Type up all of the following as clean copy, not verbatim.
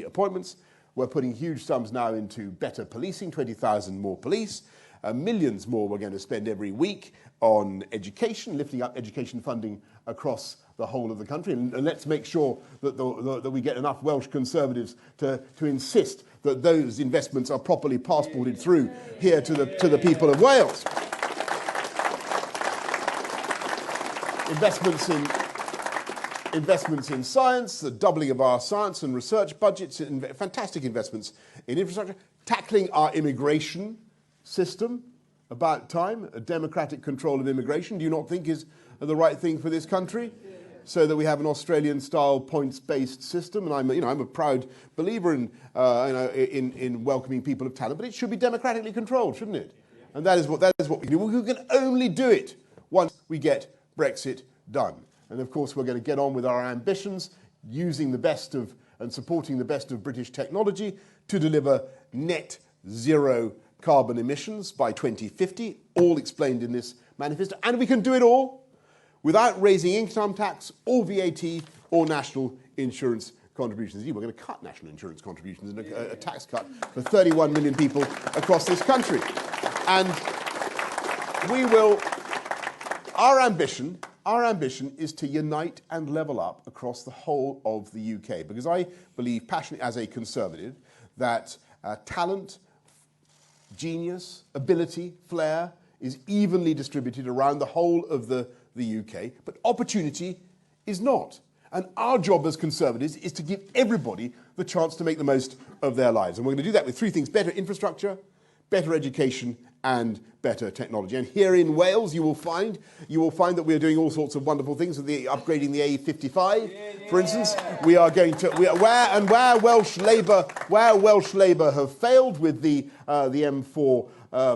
appointments. We're putting huge sums now into better policing, 20,000 more police, millions more we're going to spend every week on education, lifting up education funding across the whole of the country. And let's make sure that, that we get enough Welsh Conservatives to insist that those investments are properly passported through here to the people of Wales. Investments in science, the doubling of our science and research budgets, fantastic investments in infrastructure, tackling our immigration system, about time, a democratic control of immigration, do you not think is the right thing for this country? So that we have an Australian-style points-based system, and I'm a proud believer in welcoming people of talent, but it should be democratically controlled, shouldn't it? And that is what we can do. We can only do it once we get Brexit done. And of course, we're going to get on with our ambitions, using the best of and supporting the best of British technology to deliver net zero carbon emissions by 2050, all explained in this manifesto. And we can do it all without raising income tax or VAT or national insurance contributions. We're going to cut national insurance contributions and a tax cut for 31 million people across this country. And we will, our ambition is to unite and level up across the whole of the UK, because I believe passionately as a Conservative that talent, genius, ability, flair is evenly distributed around the whole of the UK, but opportunity is not. And our job as Conservatives is to give everybody the chance to make the most of their lives. And we're going to do that with three things: better infrastructure, better education, and better technology. And here in Wales, you will find that we are doing all sorts of wonderful things with upgrading the A55, for instance. We are going to where Welsh Labour have failed with the M4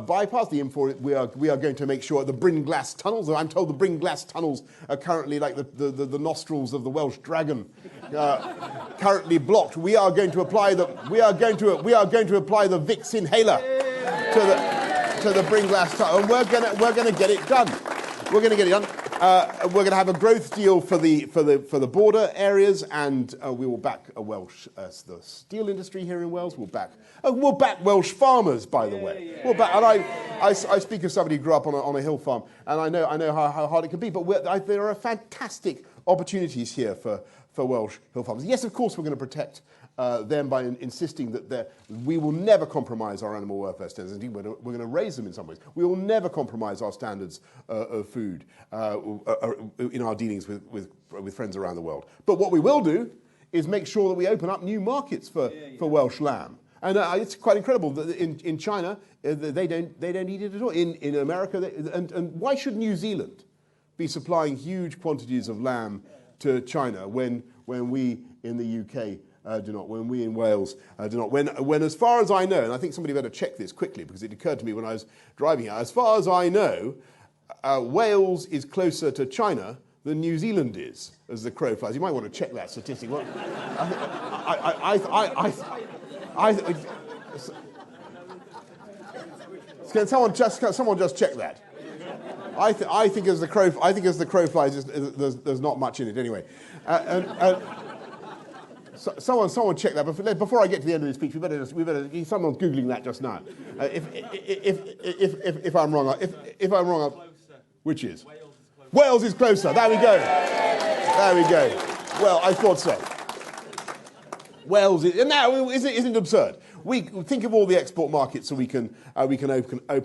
bypass, the M4. We are going to make sure the Bryn Glas tunnels. I'm told the Bryn Glas tunnels are currently like the nostrils of the Welsh dragon, currently blocked. We are going to apply the Vicks inhaler to the Bryn Glas tunnel, and we're going to get it done. We're going to get it done. We're going to have a growth deal for the border areas, and we will back Welsh the steel industry here in Wales. We'll back Welsh farmers, by the way. We'll back, and I speak as somebody who grew up on a hill farm, and I know how hard it can be. But there are fantastic opportunities here for Welsh hill farmers. Yes, of course, we're going to protect them by insisting that we will never compromise our animal welfare standards. Indeed, we're going to raise them in some ways. We will never compromise our standards of food in our dealings with friends around the world. But what we will do is make sure that we open up new markets for Welsh lamb. And it's quite incredible that in China they don't eat it at all. In America, and why should New Zealand be supplying huge quantities of lamb to China when we in the UK do not, when we in Wales do not, when as far as I know, and I think somebody better check this quickly because it occurred to me when I was driving here, as far as I know, Wales is closer to China than New Zealand is, as the crow flies. You might want to check that statistic. Well, can someone just check that? I think as the crow flies, there's not much in it anyway. Someone check that before I get to the end of the speech. We better. Someone's googling that just now. If I'm wrong, which is Wales is closer. There we go. Well, I thought so. Wales is, and now isn't it absurd? We think of all the export markets so we can open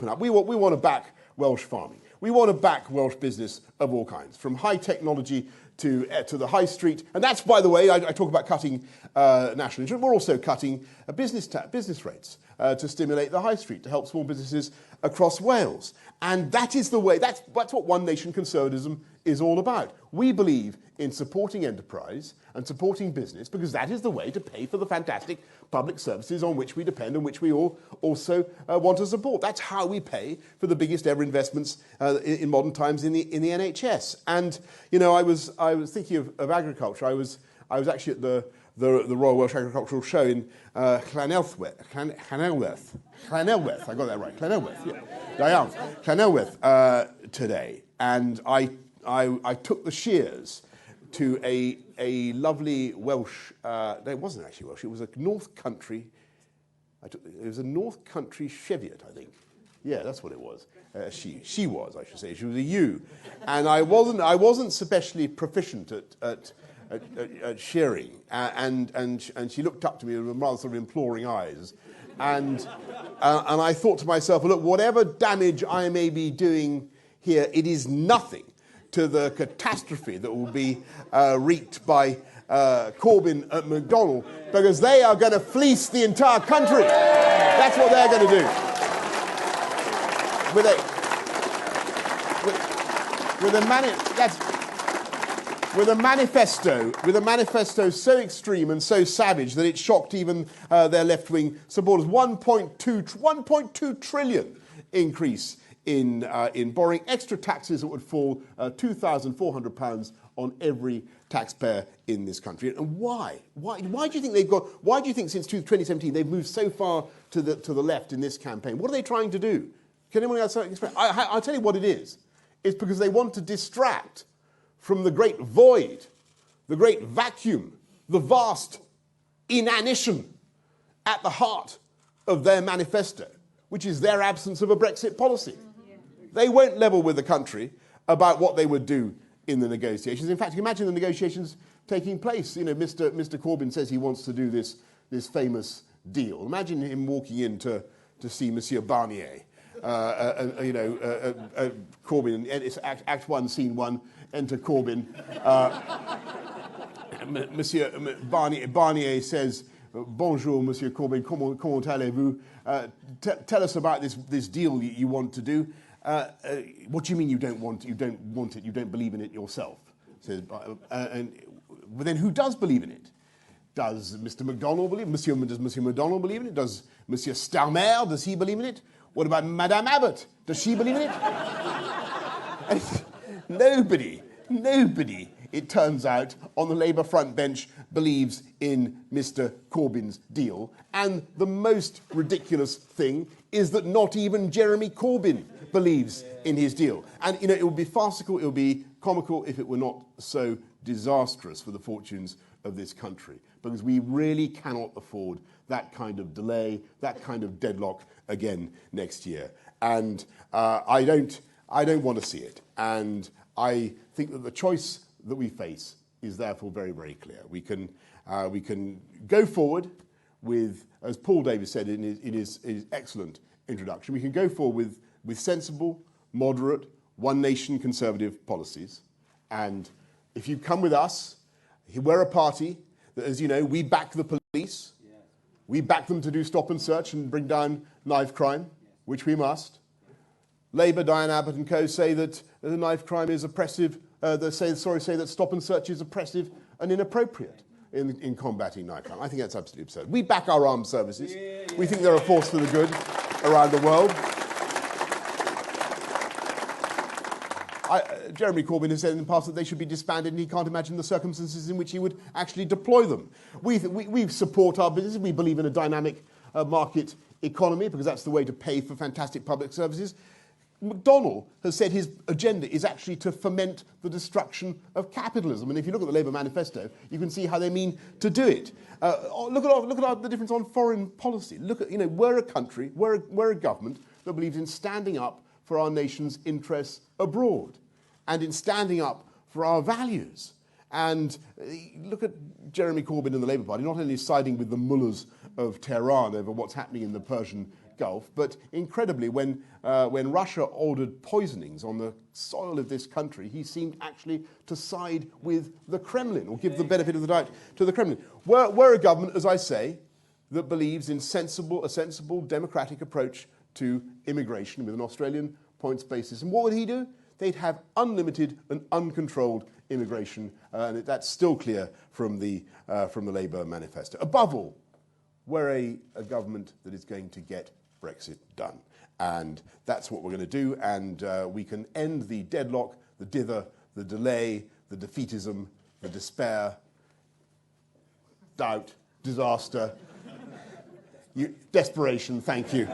up. We want to back Welsh farming. We want to back Welsh business of all kinds, from high technology to the high street. And that's, by the way, I talk about cutting national insurance. We're also cutting business rates to stimulate the high street, to help small businesses across Wales. And that is the way, that's what One Nation conservatism is all about. We believe in supporting enterprise and supporting business because that is the way to pay for the fantastic public services on which we depend and which we all also want to support. That's how we pay for the biggest ever investments in modern times in the NHS. And you know, I was thinking of agriculture. I was actually at the Royal Welsh Agricultural Show in Llanelwedd. I got that right. Llanelwedd today, and I took the shears to a lovely Welsh, no, it wasn't actually Welsh, it was a North Country, it was a North Country Cheviot, I think. Yeah, that's what it was. She was, I should say. She was a ewe. And I wasn't especially proficient at shearing. And she looked up to me with rather sort of imploring eyes. And I thought to myself, look, whatever damage I may be doing here, it is nothing to the catastrophe that will be wreaked by Corbyn at McDonnell, because they are going to fleece the entire country. That's what they're going to do. With a manifesto so extreme and so savage that it shocked even their left-wing supporters. 1.2 trillion increase in borrowing, extra taxes that would fall £2,400 on every taxpayer in this country. And why? Why do you think they've got? Why do you think since 2017 they've moved so far to the left in this campaign? What are they trying to do? Can anyone else explain? I'll tell you what it is. It's because they want to distract from the great void, the great vacuum, the vast inanition at the heart of their manifesto, which is their absence of a Brexit policy. They won't level with the country about what they would do in the negotiations. In fact, imagine the negotiations taking place. You know, Mr. Corbyn says he wants to do this famous deal. Imagine him walking in to see Monsieur Barnier. Corbyn, it's Act 1, Scene 1, enter Corbyn. Monsieur Barnier says, "Bonjour, Monsieur Corbyn, comment allez-vous? Tell us about this deal you want to do. What do you mean you don't want it? You don't believe in it yourself?" Says, well, then who does believe in it? Does Mr. McDonnell believe it? Does Monsieur McDonnell believe in it? Does Monsieur Starmer, does he believe in it? What about Madame Abbott? Does she believe in it? Nobody, it turns out, on the Labour front bench believes in Mr. Corbyn's deal. And the most ridiculous thing is that not even Jeremy Corbyn believes in his deal. And, you know, it would be farcical, it would be comical if it were not so disastrous for the fortunes of this country. Because we really cannot afford that kind of delay, that kind of deadlock again next year. And I don't want to see it. And I think that the choice that we face is therefore very, very clear. We can go forward with, as Paul Davies said in his excellent introduction, we can go forward with sensible, moderate, one-nation conservative policies. And if you come with us, we're a party that, as you know, we back the police. We back them to do stop and search and bring down knife crime, which we must. Labour, Diane Abbott and co. say that the knife crime is oppressive. They say that stop and search is oppressive and inappropriate in combating knife crime. I think that's absolutely absurd. We back our armed services. We think they're a force for the good around the world. Jeremy Corbyn has said in the past that they should be disbanded, and he can't imagine the circumstances in which he would actually deploy them. We support our business. We believe in a dynamic market economy because that's the way to pay for fantastic public services. McDonnell has said his agenda is actually to foment the destruction of capitalism. And if you look at the Labour manifesto, you can see how they mean to do it. Look at the difference on foreign policy. Look at, we're a country, we're a government that believes in standing up for our nation's interests abroad and in standing up for our values. And look at Jeremy Corbyn and the Labour Party, not only siding with the mullahs of Tehran over what's happening in the Persian Gulf, but incredibly, when Russia ordered poisonings on the soil of this country, he seemed actually to side with the Kremlin, or give the benefit of the doubt to the Kremlin. We're a government, as I say, that believes in a sensible democratic approach to immigration with an Australian points basis. And what would he do? They'd have unlimited and uncontrolled immigration, and that's still clear from the Labour manifesto. Above all, we're a government that is going to get Brexit done. And that's what we're going to do, and we can end the deadlock, the dither, the delay, the defeatism, the despair, doubt, disaster, desperation, thank you.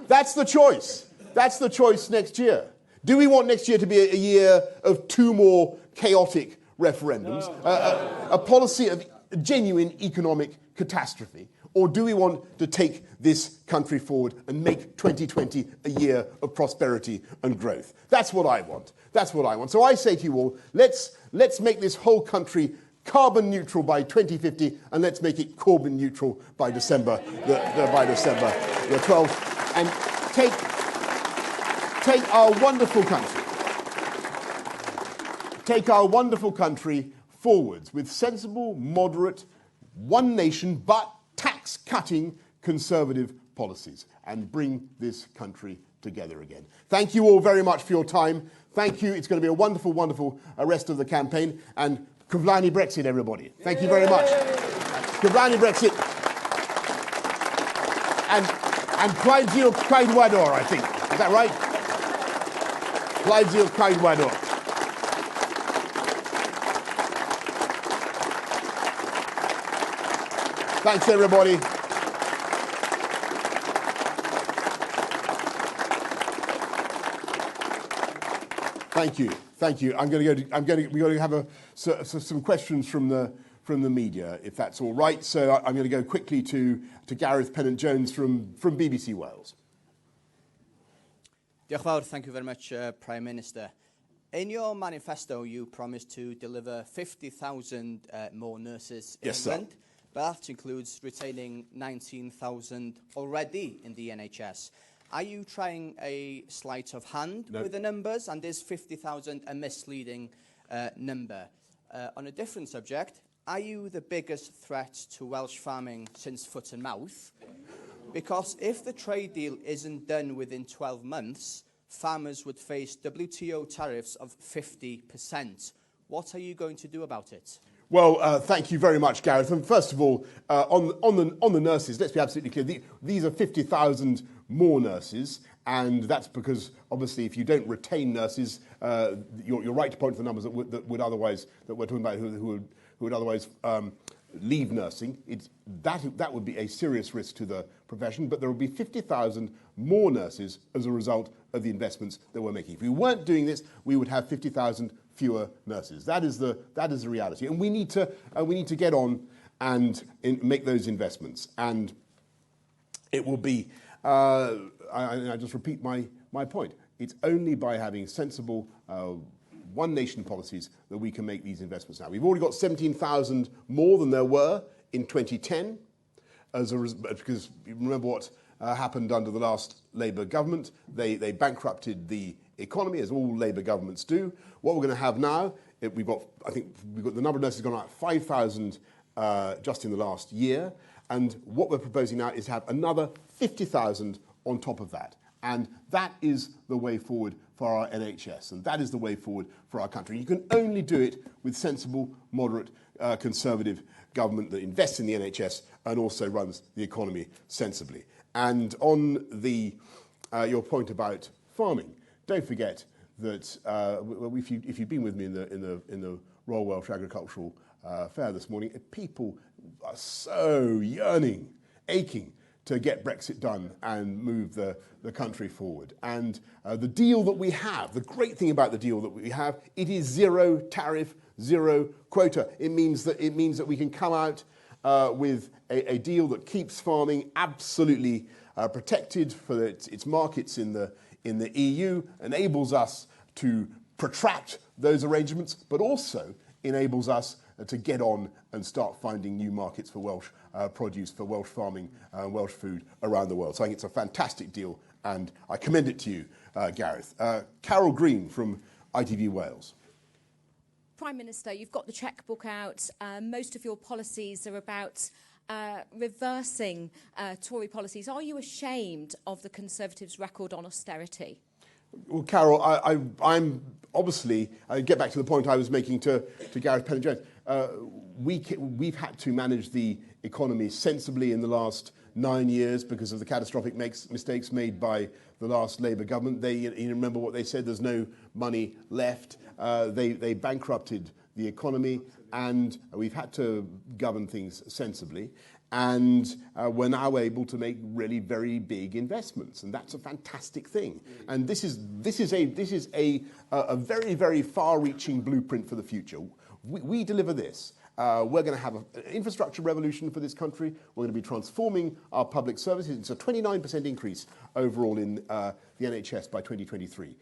That's the choice. That's the choice next year. Do we want next year to be a year of 2 more chaotic referendums, a policy of genuine economic catastrophe? Or do we want to take this country forward and make 2020 a year of prosperity and growth? That's what I want. That's what I want. So I say to you all, let's make this whole country carbon neutral by 2050, and let's make it Corbyn neutral by December the 12th, and take our wonderful country forwards with sensible, moderate, one nation but tax-cutting conservative policies, and bring this country together again. Thank you all very much for your time. Thank you. It's going to be a wonderful, wonderful rest of the campaign. And Kavlani Brexit, everybody. Thank you very much. Kavlani Brexit. And Clydesdale Caedwador, I think. Is that right? Clydesdale Caedwador. Thanks, everybody. Thank you. Thank you. We're going to have some questions from the media, if that's all right. So I'm going to go quickly to Gareth Pennant-Jones from BBC Wales. Diolch fawr. Thank you very much, Prime Minister. In your manifesto, you promised to deliver 50,000 more nurses in England. Sir. But that includes retaining 19,000 already in the NHS. Are you trying a sleight of hand with the numbers? And is 50,000 a misleading number? On a different subject, are you the biggest threat to Welsh farming since foot and mouth? Because if the trade deal isn't done within 12 months, farmers would face WTO tariffs of 50%. What are you going to do about it? Well, thank you very much, Gareth. And first of all, on the nurses, let's be absolutely clear. These are 50,000 more nurses, and that's because obviously, if you don't retain nurses, you're right to point to the numbers that we're talking about who would otherwise leave nursing. That would be a serious risk to the profession. But there will be 50,000 more nurses as a result of the investments that we're making. If we weren't doing this, we would have 50,000 fewer nurses. That is the reality, and we need to get on and make those investments. And it will be. I just repeat my point. It's only by having sensible one nation policies that we can make these investments now. We've already got 17,000 more than there were in 2010, because you remember what happened under the last Labour government. They bankrupted the economy, as all Labour governments do. What we're going to have now, we've got the number of nurses gone up 5,000 just in the last year, and what we're proposing now is to have another 50,000 on top of that. And that is the way forward for our NHS, and that is the way forward for our country. You can only do it with sensible, moderate, conservative government that invests in the NHS and also runs the economy sensibly. And on your point about farming, don't forget that if you've been with me in the Royal Welsh Agricultural Fair this morning, people are so yearning, aching to get Brexit done and move the country forward. And the deal that we have, the great thing about the deal that we have, it is zero tariff, zero quota. It means that we can come out with a deal that keeps farming absolutely protected for its markets in the EU, enables us to protract those arrangements, but also enables us to get on and start finding new markets for Welsh produce, for Welsh farming and Welsh food around the world. So I think it's a fantastic deal, and I commend it to you, Gareth. Carol Green from ITV Wales. Prime Minister, you've got the chequebook out. Most of your policies are about reversing Tory policies. Are you ashamed of the Conservatives' record on austerity? Well, Carol, I'm obviously, I get back to the point I was making to Gareth Pennant-Jones. We've had to manage the economy sensibly in the last 9 years because of the catastrophic mistakes made by the last Labour government. You remember what they said, there's no money left. They bankrupted the economy, and we've had to govern things sensibly. And we're now able to make really very big investments, and that's a fantastic thing. And this is a very, very far-reaching blueprint for the future. We deliver this. We're going to have an infrastructure revolution for this country. We're going to be transforming our public services. It's a 29% increase overall in the NHS by 2023,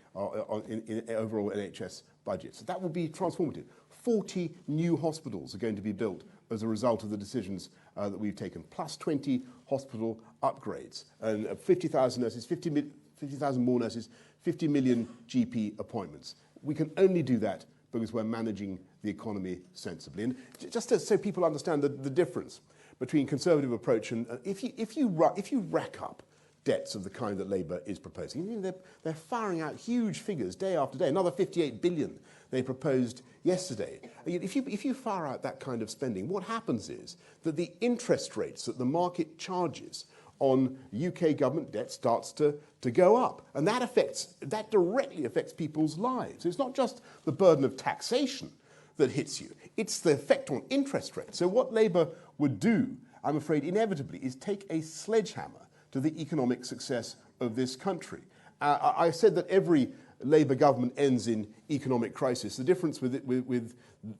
in overall NHS budget. So that will be transformative. 40 new hospitals are going to be built as a result of the decisions that we've taken, plus 20 hospital upgrades, and 50,000 nurses, 50,000 more nurses, 50 million GP appointments. We can only do that because we're managing the economy sensibly. And just so people understand the difference between Conservative approach and if you rack up debts of the kind that Labour is proposing, they're firing out huge figures day after day. Another 58 billion they proposed yesterday. If you fire out that kind of spending, what happens is that the interest rates that the market charges on UK government debt starts to go up. And that directly affects people's lives. It's not just the burden of taxation that hits you, it's the effect on interest rates. So what Labour would do, I'm afraid, inevitably, is take a sledgehammer to the economic success of this country. I said that every Labour government ends in economic crisis. The difference with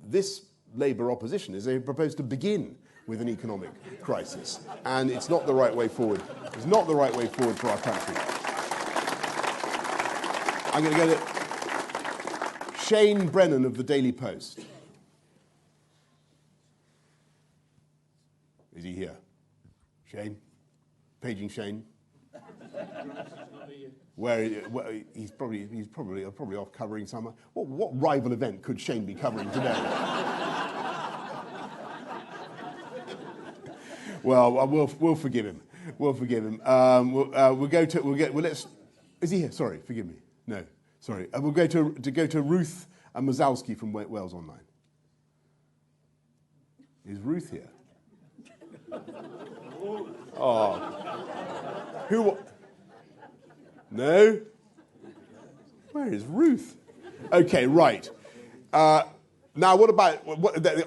this Labour opposition is they propose to begin with an economic crisis. And it's not the right way forward. It's not the right way forward for our country. I'm going to go to Shane Brennan of the Daily Post. Is he here? Shane? Paging Shane? Where he's probably off covering somewhere. What rival event could Shane be covering today? Well, we'll forgive him. We'll forgive him. Let's. Is he here? Sorry, forgive me. No, sorry. We'll go to Ruth Mazalski from Wales Online. Is Ruth here? Oh. Who? No? Where is Ruth? Okay, right. Now, what about?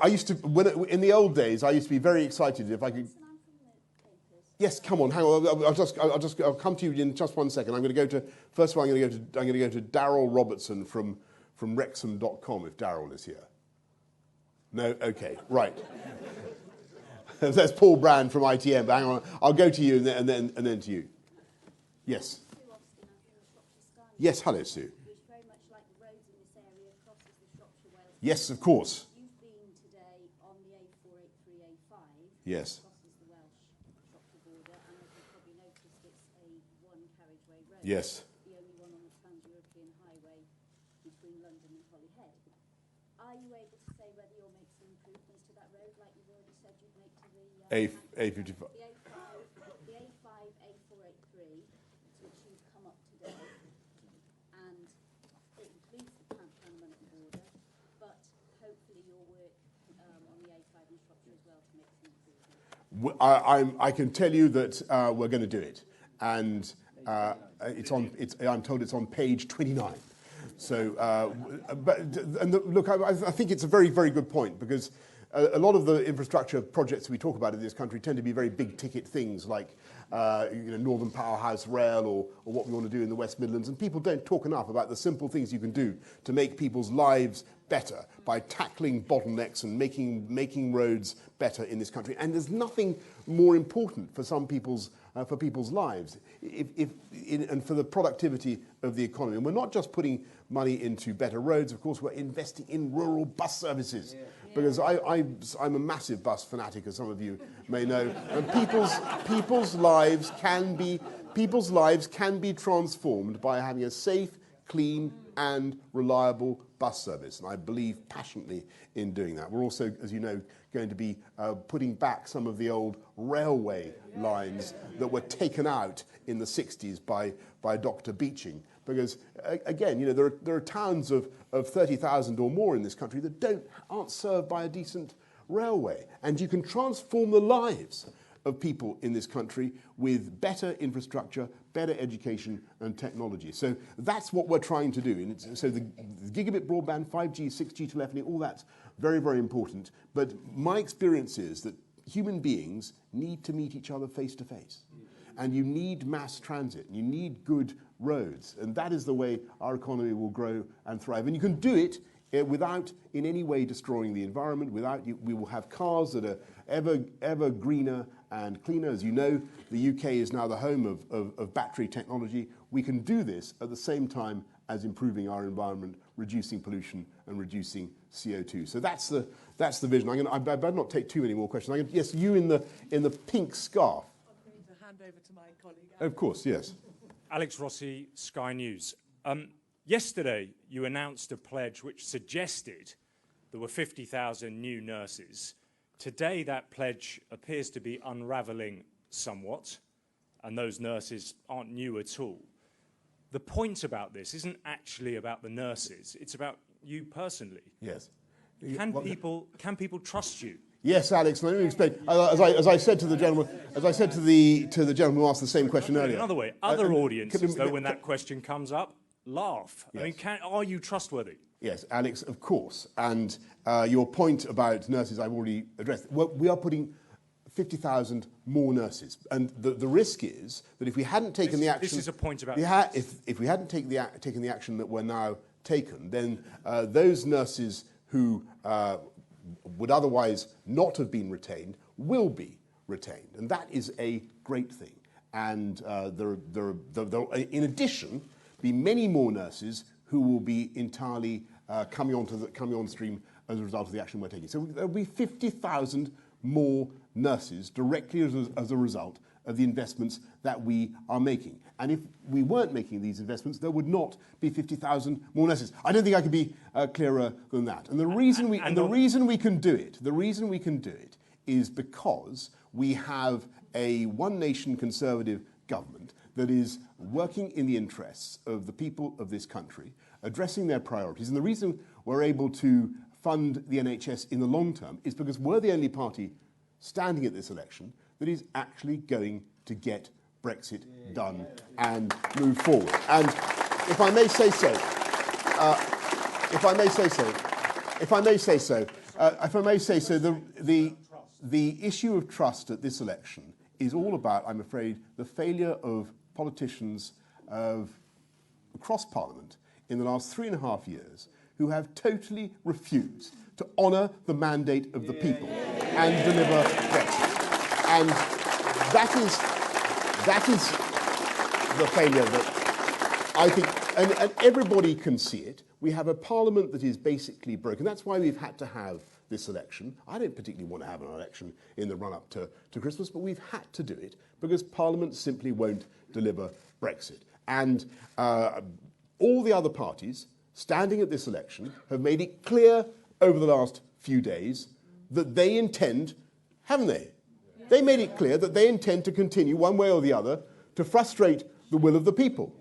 I used to, in the old days, I used to be very excited if I could. Yes, come on, hang on. I'll come to you in just 1 second. I'm going to go to. First of all, I'm going to go to Daryl Robertson from Wrexham.com. If Daryl is here. No. Okay. Right. There's Paul Brand from ITM. But hang on. I'll go to you and then to you. Yes. Yes. Hello, Sue. Yes, of course. You've been today on the A483A5. Yes. Crosses the Welsh Shropshire border, and as you probably noticed, it's a one-carriageway road. Yes. The only one on the Trans-European Highway between London and Holyhead. Are you able to say whether you'll make some improvements to that road, like you've already said you'd make to the A55? The A5, A483, which you've come up today, and it includes the Pan-Manor border. But hopefully your work on the A5 in Shropshire as well to make some improvements. I can tell you that we're going to do it, and I'm told it's on page 29. So, look, I think it's a very, very good point, because a lot of the infrastructure projects we talk about in this country tend to be very big-ticket things, like Northern Powerhouse Rail or what we want to do in the West Midlands, and people don't talk enough about the simple things you can do to make people's lives better by tackling bottlenecks and making roads better in this country. And there's nothing more important for some people's lives and for the productivity of the economy. And we're not just putting money into better roads. Of course, we're investing in rural bus services. Yeah. Because I'm a massive bus fanatic, as some of you may know. And people's lives can be transformed by having a safe, clean, and reliable bus service. And I believe passionately in doing that. We're also, as you know, going to be putting back some of the old railway lines that were taken out in the 60s by Dr. Beeching. Because, again, there are towns of 30,000 or more in this country that aren't served by a decent railway. And you can transform the lives of people in this country with better infrastructure, better education and technology. So that's what we're trying to do. And so the gigabit broadband, 5G, 6G telephony, all that's very, very important. But my experience is that human beings need to meet each other face to face. And you need mass transit, you need good roads, and that is the way our economy will grow and thrive. And you can do it without in any way destroying the environment. We will have cars that are ever greener and cleaner. As you know, the UK is now the home of battery technology. We can do this at the same time as improving our environment, reducing pollution and reducing CO2. So that's the vision. I better not take too many more questions. Yes, you in the pink scarf. I'm going to hand over to my colleague. Of course, yes. Alex Rossi, Sky News. Yesterday, you announced a pledge which suggested there were 50,000 new nurses. Today, that pledge appears to be unravelling somewhat, and those nurses aren't new at all. The point about this isn't actually about the nurses, it's about you personally. Yes. Can people trust you? Yes, Alex. Let me explain. As I said to the gentleman, gentleman who asked the same question earlier. Another way, other audiences, though, when that question comes up, laugh. Yes. I mean, are you trustworthy? Yes, Alex, of course. And your point about nurses, I've already addressed. Well, we are putting 50,000 more nurses, and the risk is that if we hadn't taken the action, this is a point about if we hadn't taken the action that we're now taken, then those nurses who would otherwise not have been retained will be retained, and that is a great thing. And there in addition, be many more nurses who will be entirely coming on stream as a result of the action we're taking. So there will be 50,000 more nurses directly as a result of the investments that we are making. And if we weren't making these investments, there would not be 50,000 more nurses. I don't think I could be clearer than that. And the reason we can do it is because we have a one nation conservative government that is working in the interests of the people of this country, addressing their priorities. And the reason we're able to fund the NHS in the long term is because we're the only party standing at this election that is actually going to get Brexit done and move forward. And if I may say so, the issue of trust at this election is all about, I'm afraid, the failure of politicians across Parliament in the last 3.5 years who have totally refused to honour the mandate of the people and deliver Brexit. And that is the failure that I think, and everybody can see it. We have a Parliament that is basically broken. That's why we've had to have this election. I don't particularly want to have an election in the run-up to Christmas, but we've had to do it because Parliament simply won't deliver Brexit. And all the other parties standing at this election have made it clear over the last few days that they intend, haven't they? They made it clear that they intend to continue one way or the other to frustrate the will of the people.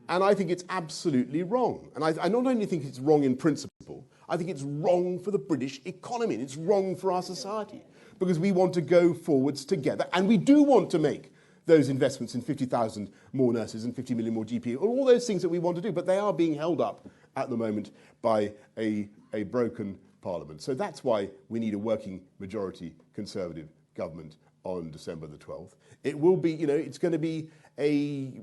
And I think it's absolutely wrong. And I not only think it's wrong in principle, I think it's wrong for the British economy, and it's wrong for our society, because we want to go forwards together, and we do want to make those investments in 50,000 more nurses and 50 million more GP, all those things that we want to do, but they are being held up at the moment by a broken Parliament. So that's why we need a working majority Conservative government on December the 12th. It will be, it's going to be a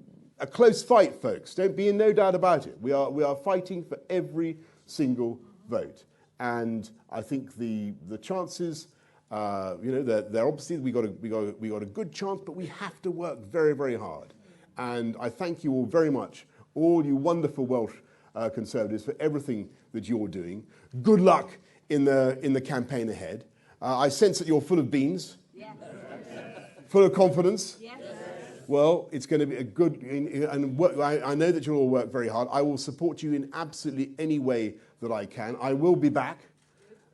close fight, folks. Don't be in no doubt about it. We are fighting for every single vote. And I think the chances, they're obviously, we got a good chance, but we have to work very, very hard. And I thank you all very much, all you wonderful Welsh Conservatives, for everything that you're doing. Good luck in the campaign ahead. I sense that you're full of beans, full of confidence. Yes. Well, it's going to be a good, and I know that you'll all work very hard. I will support you in absolutely any way that I can. I will be back.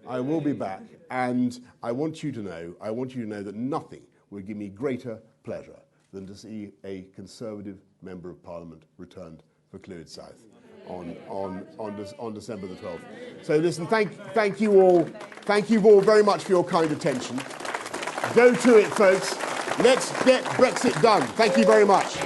I will be back, and I want you to know that nothing would give me greater pleasure than to see a Conservative Member of Parliament returned for Clwyd South on December the 12th. So listen, thank you all very much for your kind attention. Go to it, folks. Let's get Brexit done. Thank you very much.